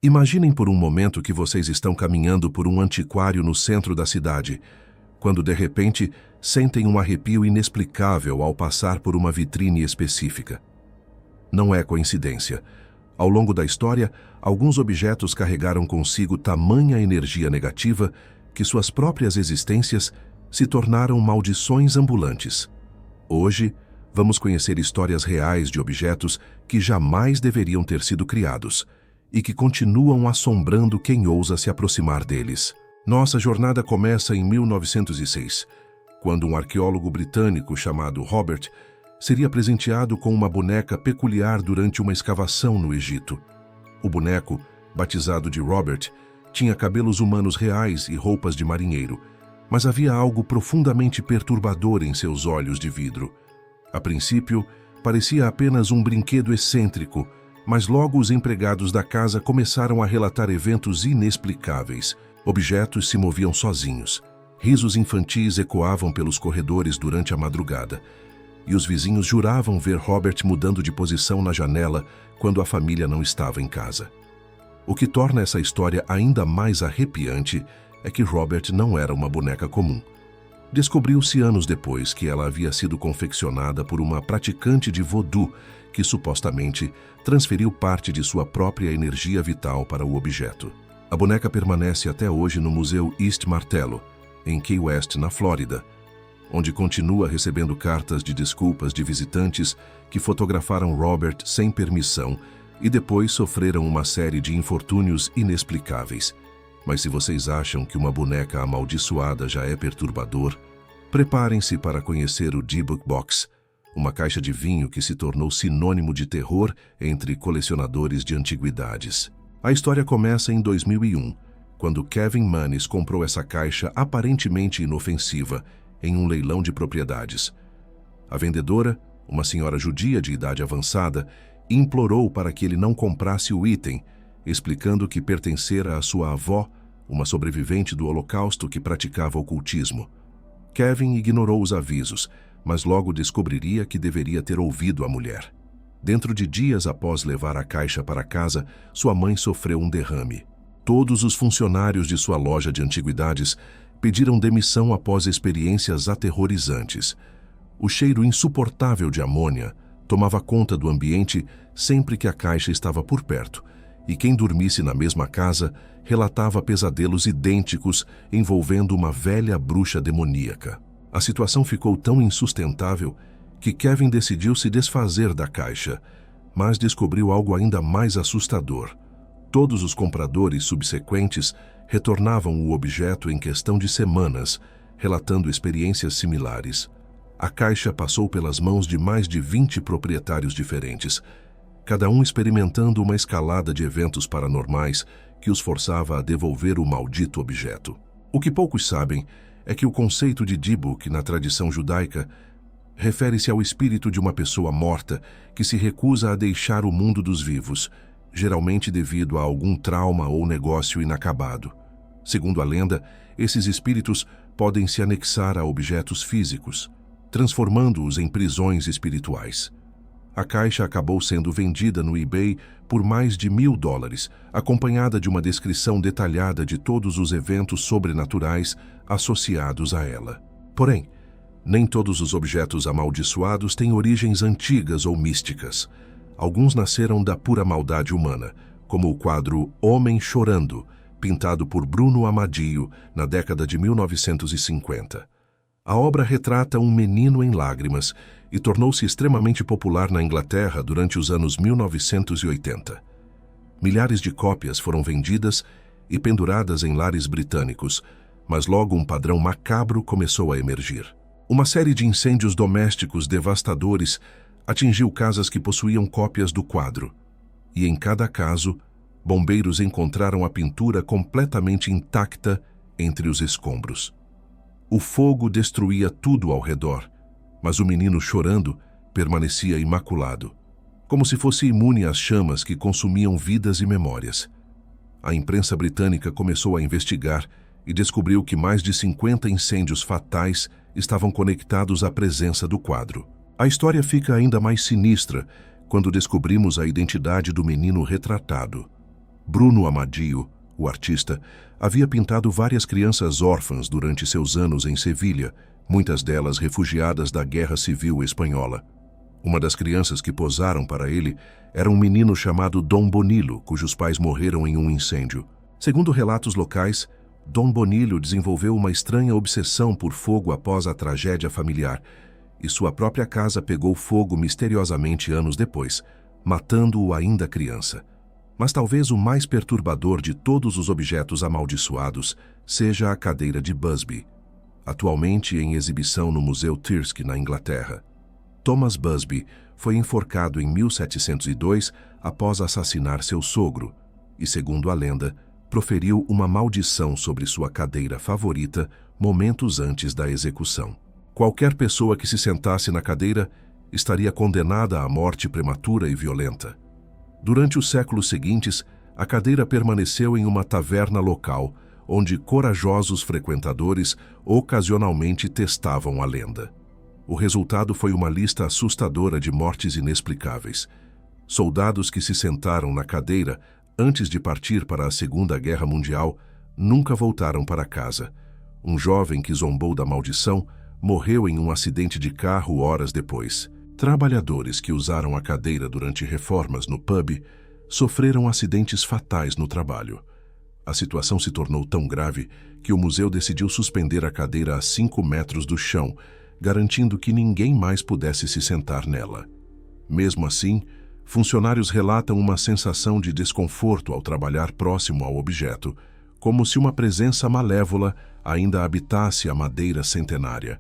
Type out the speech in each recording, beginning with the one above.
Imaginem por um momento que vocês estão caminhando por um antiquário no centro da cidade, quando de repente sentem um arrepio inexplicável ao passar por uma vitrine específica. Não é coincidência. Ao longo da história, alguns objetos carregaram consigo tamanha energia negativa que suas próprias existências se tornaram maldições ambulantes. Hoje, vamos conhecer histórias reais de objetos que jamais deveriam ter sido criados e que continuam assombrando quem ousa se aproximar deles. Nossa jornada começa em 1906, quando um arqueólogo britânico chamado Robert seria presenteado com uma boneca peculiar durante uma escavação no Egito. O boneco, batizado de Robert, tinha cabelos humanos reais e roupas de marinheiro, mas havia algo profundamente perturbador em seus olhos de vidro. A princípio, parecia apenas um brinquedo excêntrico, mas logo os empregados da casa começaram a relatar eventos inexplicáveis. Objetos se moviam sozinhos. Risos infantis ecoavam pelos corredores durante a madrugada. E os vizinhos juravam ver Robert mudando de posição na janela quando a família não estava em casa. O que torna essa história ainda mais arrepiante é que Robert não era uma boneca comum. Descobriu-se anos depois que ela havia sido confeccionada por uma praticante de voodoo que supostamente transferiu parte de sua própria energia vital para o objeto. A boneca permanece até hoje no Museu East Martello, em Key West, na Flórida, onde continua recebendo cartas de desculpas de visitantes que fotografaram Robert sem permissão e depois sofreram uma série de infortúnios inexplicáveis. Mas se vocês acham que uma boneca amaldiçoada já é perturbador, preparem-se para conhecer o Dybbuk Box, uma caixa de vinho que se tornou sinônimo de terror entre colecionadores de antiguidades. A história começa em 2001, quando Kevin Mannis comprou essa caixa aparentemente inofensiva em um leilão de propriedades. A vendedora, uma senhora judia de idade avançada, implorou para que ele não comprasse o item, explicando que pertencera à sua avó, uma sobrevivente do Holocausto que praticava ocultismo. Kevin ignorou os avisos, mas logo descobriria que deveria ter ouvido a mulher. Dentro de dias após levar a caixa para casa, sua mãe sofreu um derrame. Todos os funcionários de sua loja de antiguidades pediram demissão após experiências aterrorizantes. O cheiro insuportável de amônia tomava conta do ambiente sempre que a caixa estava por perto, e quem dormisse na mesma casa relatava pesadelos idênticos envolvendo uma velha bruxa demoníaca. A situação ficou tão insustentável que Kevin decidiu se desfazer da caixa, mas descobriu algo ainda mais assustador. Todos os compradores subsequentes retornavam o objeto em questão de semanas, relatando experiências similares. A caixa passou pelas mãos de mais de 20 proprietários diferentes, cada um experimentando uma escalada de eventos paranormais que os forçava a devolver o maldito objeto. O que poucos sabem é que o conceito de Dybbuk na tradição judaica refere-se ao espírito de uma pessoa morta que se recusa a deixar o mundo dos vivos, geralmente devido a algum trauma ou negócio inacabado. Segundo a lenda, esses espíritos podem se anexar a objetos físicos, transformando-os em prisões espirituais. A caixa acabou sendo vendida no eBay por mais de $1.000, acompanhada de uma descrição detalhada de todos os eventos sobrenaturais associados a ela. Porém, nem todos os objetos amaldiçoados têm origens antigas ou místicas. Alguns nasceram da pura maldade humana, como o quadro Homem Chorando, pintado por Bruno Amadio na década de 1950. A obra retrata um menino em lágrimas e tornou-se extremamente popular na Inglaterra durante os anos 1980. Milhares de cópias foram vendidas e penduradas em lares britânicos, mas logo um padrão macabro começou a emergir. Uma série de incêndios domésticos devastadores atingiu casas que possuíam cópias do quadro, e em cada caso, bombeiros encontraram a pintura completamente intacta entre os escombros. O fogo destruía tudo ao redor, mas o menino chorando permanecia imaculado, como se fosse imune às chamas que consumiam vidas e memórias. A imprensa britânica começou a investigar e descobriu que mais de 50 incêndios fatais estavam conectados à presença do quadro. A história fica ainda mais sinistra quando descobrimos a identidade do menino retratado. Bruno Amadio, o artista, havia pintado várias crianças órfãs durante seus anos em Sevilha, muitas delas refugiadas da Guerra Civil Espanhola. Uma das crianças que posaram para ele era um menino chamado Dom Bonillo, cujos pais morreram em um incêndio. Segundo relatos locais, Dom Bonillo desenvolveu uma estranha obsessão por fogo após a tragédia familiar, e sua própria casa pegou fogo misteriosamente anos depois, matando-o ainda criança. Mas talvez o mais perturbador de todos os objetos amaldiçoados seja a cadeira de Busby, atualmente em exibição no Museu Thirsk, na Inglaterra. Thomas Busby foi enforcado em 1702 após assassinar seu sogro e, segundo a lenda, proferiu uma maldição sobre sua cadeira favorita momentos antes da execução. Qualquer pessoa que se sentasse na cadeira estaria condenada à morte prematura e violenta. Durante os séculos seguintes, a cadeira permaneceu em uma taverna local, onde corajosos frequentadores ocasionalmente testavam a lenda. O resultado foi uma lista assustadora de mortes inexplicáveis. Soldados que se sentaram na cadeira antes de partir para a Segunda Guerra Mundial nunca voltaram para casa. Um jovem que zombou da maldição morreu em um acidente de carro horas depois. Trabalhadores que usaram a cadeira durante reformas no pub sofreram acidentes fatais no trabalho. A situação se tornou tão grave que o museu decidiu suspender a cadeira a 5 metros do chão, garantindo que ninguém mais pudesse se sentar nela. Mesmo assim, funcionários relatam uma sensação de desconforto ao trabalhar próximo ao objeto, como se uma presença malévola ainda habitasse a madeira centenária.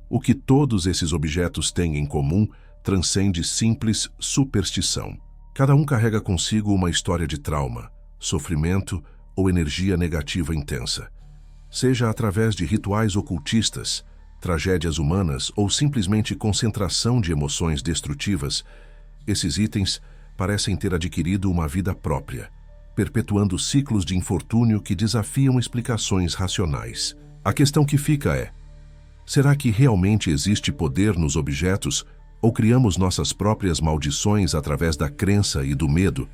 O que todos esses objetos têm em comum transcende simples superstição. Cada um carrega consigo uma história de trauma, sofrimento ou energia negativa intensa. Seja através de rituais ocultistas, tragédias humanas ou simplesmente concentração de emoções destrutivas, esses itens parecem ter adquirido uma vida própria, perpetuando ciclos de infortúnio que desafiam explicações racionais. A questão que fica é: será que realmente existe poder nos objetos ou criamos nossas próprias maldições através da crença e do medo?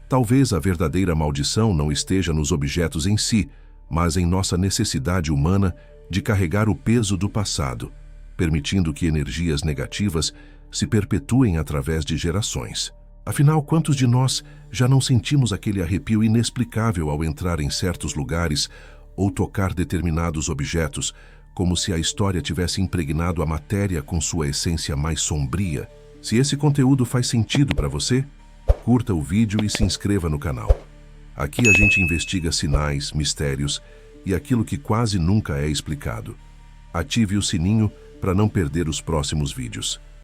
Talvez a verdadeira maldição não esteja nos objetos em si, mas em nossa necessidade humana de carregar o peso do passado, permitindo que energias negativas se perpetuem através de gerações. Afinal, quantos de nós já não sentimos aquele arrepio inexplicável ao entrar em certos lugares ou tocar determinados objetos, como se a história tivesse impregnado a matéria com sua essência mais sombria? Se esse conteúdo faz sentido para você, curta o vídeo e se inscreva no canal. Aqui a gente investiga sinais, mistérios e aquilo que quase nunca é explicado. Ative o sininho para não perder os próximos vídeos.